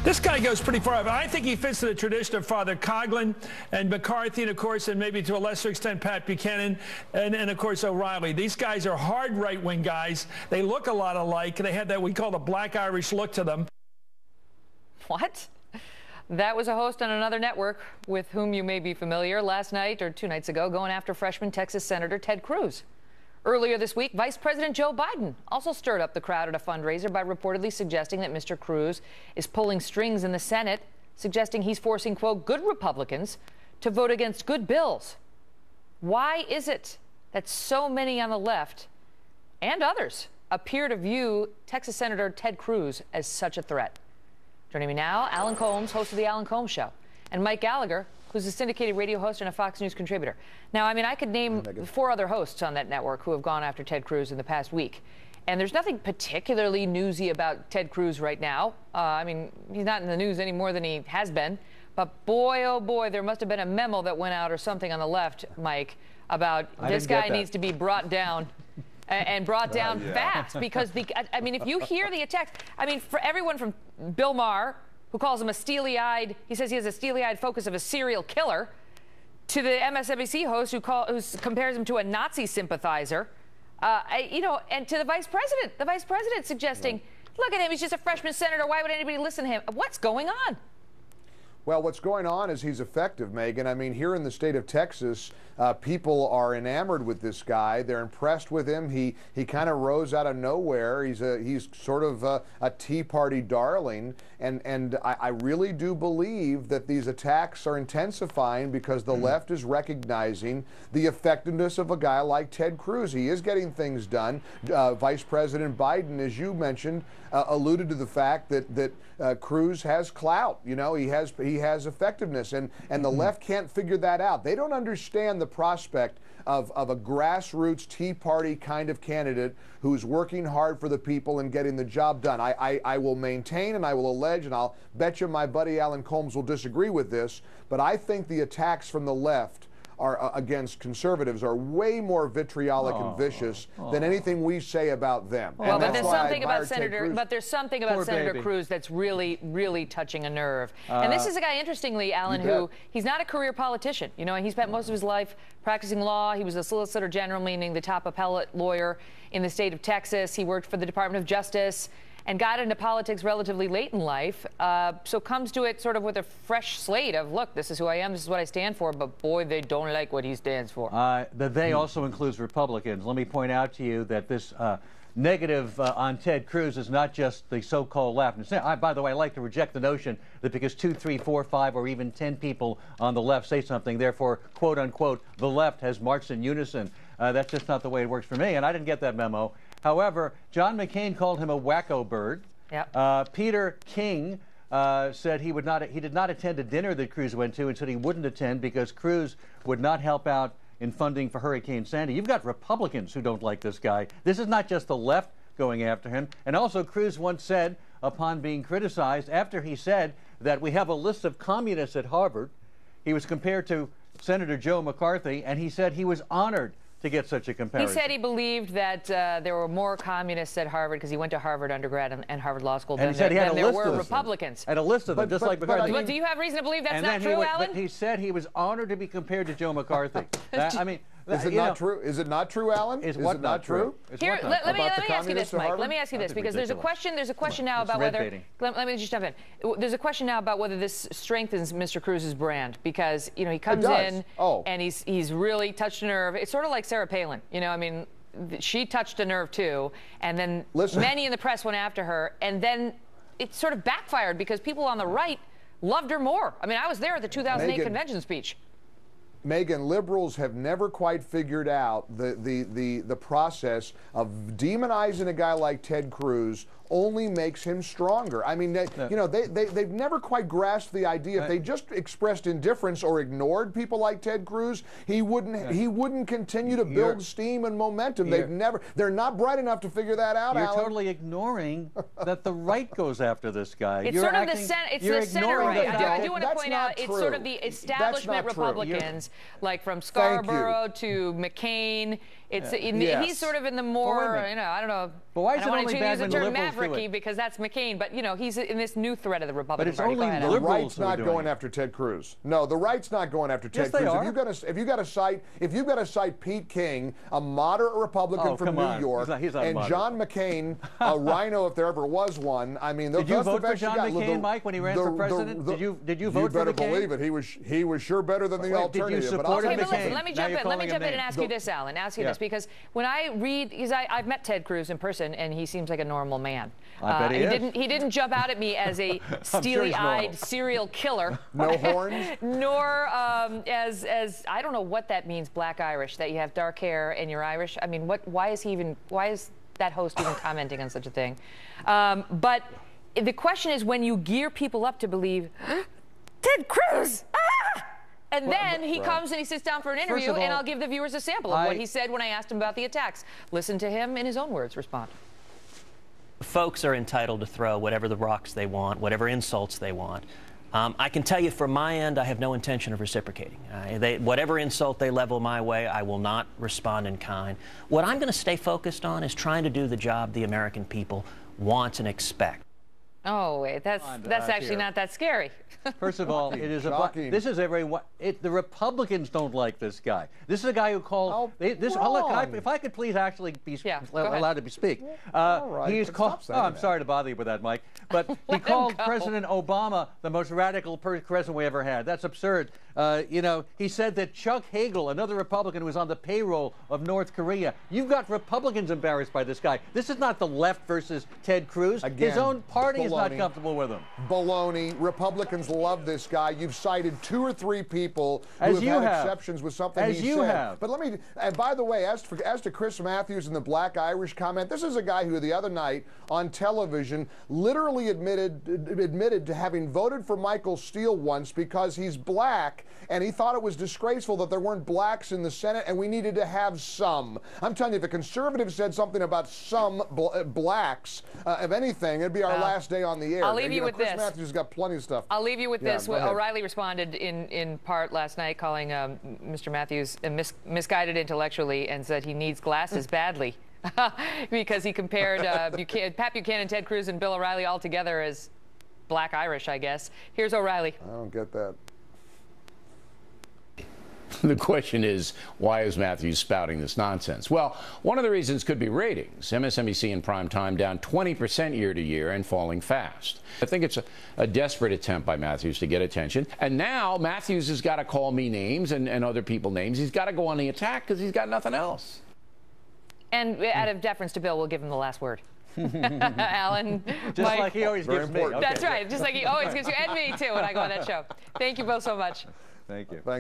This guy goes pretty far. I think he fits the tradition of Father Coughlin and McCarthy, and of course, and maybe to a lesser extent, Pat Buchanan, and of course, O'Reilly. These guys are hard right-wing guys. They look a lot alike. They have that we call the black Irish look to them. What? That was a host on another network with whom you may be familiar last night or 2 nights ago, going after freshman Texas Senator Ted Cruz. Earlier this week, Vice President Joe Biden also stirred up the crowd at a fundraiser by reportedly suggesting that Mr. Cruz is pulling strings in the Senate, suggesting he's forcing, quote, good Republicans to vote against good bills. Why is it that so many on the left and others appear to view Texas Senator Ted Cruz as such a threat? Joining me now, Alan Colmes, host of The Alan Colmes Show, and Mike Gallagher, who's a syndicated radio host and a Fox News contributor. Now, I mean, I could name 4 other hosts on that network who have gone after Ted Cruz in the past week. And there's nothing particularly newsy about Ted Cruz right now. I mean, he's not in the news any more than he has been. But boy, oh boy, there must have been a memo that went out or something on the left, Mike, about this guy needs to be brought down. And brought down fast, because I mean, if you hear the attacks, I mean, for everyone from Bill Maher, who calls him a steely-eyed, he says he has a steely-eyed focus of a serial killer, to the MSNBC host who compares him to a Nazi sympathizer, you know, and to the vice president suggesting, look at him, he's just a freshman senator, why would anybody listen to him? What's going on? Well, what's going on is he's effective, Megyn. I mean, here in the state of Texas, people are enamored with this guy. They're impressed with him. He kind of rose out of nowhere. He's sort of a Tea Party darling, and I really do believe that these attacks are intensifying because the left is recognizing the effectiveness of a guy like Ted Cruz. He is getting things done. Vice President Biden, as you mentioned, alluded to the fact that Cruz has clout. You know, he has effectiveness, and the left can't figure that out. They don't understand the prospect of a grassroots Tea Party kind of candidate who's working hard for the people and getting the job done. I will maintain and I will allege, and I'll bet you my buddy Alan Colmes will disagree with this, but I think the attacks from the left against conservatives are way more vitriolic and vicious than anything we say about them. Well, but there's something about Senator Cruz that's really, really touching a nerve. And this is a guy, interestingly, Alan, who he's not a career politician. You know, he spent most of his life practicing law. He was a solicitor general, meaning the top appellate lawyer in the state of Texas. He worked for the Department of Justice and got into politics relatively late in life, so comes to it sort of with a fresh slate of, look, this is who I am, this is what I stand for, but boy, they don't like what he stands for. The they also includes Republicans. Let me point out to you that this negative on Ted Cruz is not just the so-called left. And by the way, I like to reject the notion that because 2, 3, 4, 5, or even 10 people on the left say something, therefore, quote unquote, the left has marched in unison. That's just not the way it works for me, and I didn't get that memo. However, John McCain called him a wacko bird. Yep. Peter King said he did not attend a dinner that Cruz went to, and said he wouldn't attend because Cruz would not help out in funding for Hurricane Sandy. You've got Republicans who don't like this guy. This is not just the left going after him. And also, Cruz once said, upon being criticized, after he said that we have a list of communists at Harvard, he was compared to Senator Joe McCarthy, and he said he was honored to get such a comparison. He said he believed that there were more communists at Harvard because he went to Harvard undergrad and Harvard Law School than there were Republicans. And a list of them, just like McCarthy. But do you have reason to believe that's not true, Alan? But he said he was honored to be compared to Joe McCarthy. I mean, is it not true? Is it not true, Alan? Is it not true? Here, let me ask you this, Mike. Let me ask you this, because there's a question now about whether. Let me just jump in. There's a question now about whether this strengthens Mr. Cruz's brand, because you know he comes in and he's really touched a nerve. It's sort of like Sarah Palin. You know, I mean, she touched a nerve too, and then many in the press went after her, and then it sort of backfired because people on the right loved her more. I mean, I was there at the 2008 convention speech. Megyn, liberals have never quite figured out the process of demonizing a guy like Ted Cruz only makes him stronger. I mean, you know, they've never quite grasped the idea. If they just expressed indifference or ignored people like Ted Cruz, he wouldn't continue to build steam and momentum. They're not bright enough to figure that out, You're Alan. totally ignoring that the right goes after this guy. It's sort of the center right. I do want to point out it's sort of the establishment Republicans, like from Scarborough to McCain, He's sort of in the more, I don't know. But why is I don't it want only to bad use the when term liberals do mavericky it? because that's McCain, but he's in this new thread of the Republican Party. But it's only The liberals right's who are not doing going it. after Ted Cruz. No, the right's not going after Ted Yes, they Cruz. are. If you've got to cite Pete King, a moderate Republican from New York, He's not and moderate. John McCain, a rhino if there ever was one. I mean, did you vote for John McCain, Mike, when he ran for president? Did you vote for McCain? You better believe it. He was sure better than the alternative. Did you support Okay, him, but McCain? listen, let me jump in. Let me jump in and ask you The- this, Alan. Ask you this because when I read, because I've met Ted Cruz in person and he seems like a normal man. I bet he is. He didn't jump out at me as a steely-eyed serial killer. No horns. Nor as I don't know what that means, Black Irish, that you have dark hair and you're Irish. I mean, why is that host even commenting on such a thing? But the question is, when you gear people up to believe Ted Cruz, and then he comes and he sits down for an interview, and I'll give the viewers a sample of what he said when I asked him about the attacks. Listen to him in his own words respond. Folks are entitled to throw whatever the rocks they want, whatever insults they want. I can tell you from my end, I have no intention of reciprocating. Whatever insult they level my way, I will not respond in kind. What I'm going to stay focused on is trying to do the job the American people want and expect. Oh, wait, that's actually not that scary. First of all, this is everyone. The Republicans don't like this guy. This is a guy who called. If I could please actually be allowed to speak. All right, He's called. I'm sorry to bother you with that, Mike. But he called President Obama the most radical president we ever had. That's absurd. He said that Chuck Hagel, another Republican who was on the payroll of North Korea. You've got Republicans embarrassed by this guy. This is not the left versus Ted Cruz. Again, his own party is not baloney. comfortable with him. Baloney. Republicans love this guy. You've cited 2 or 3 people who have had exceptions with something he said. But let me. And by the way, as to Chris Matthews and the Black Irish comment, this is a guy who the other night on television literally admitted to having voted for Michael Steele once because he's black, and he thought it was disgraceful that there weren't blacks in the Senate, and we needed to have some. I'm telling you, if a conservative said something about some blacks, if anything, it'd be our last day on the air. I'll leave you with Chris this. Matthews has got plenty of stuff. I'll leave you with this. Go ahead. O'Reilly responded in part last night, calling Mr. Matthews misguided intellectually, and said he needs glasses badly because he compared Pat Buchanan, Ted Cruz, and Bill O'Reilly all together as Black Irish, I guess. Here's O'Reilly. I don't get that. The question is, why is Matthews spouting this nonsense? Well, one of the reasons could be ratings. MSNBC in prime time down 20% year to year and falling fast. I think it's a desperate attempt by Matthews to get attention. And now Matthews has got to call me names and other people names. He's got to go on the attack because he's got nothing else. And out of deference to Bill, we'll give him the last word. Alan, Just Mike. like he always gives me. Okay. That's right. Just like he always gives you, and me too, when I go on that show. Thank you both so much. Thank you. Thanks.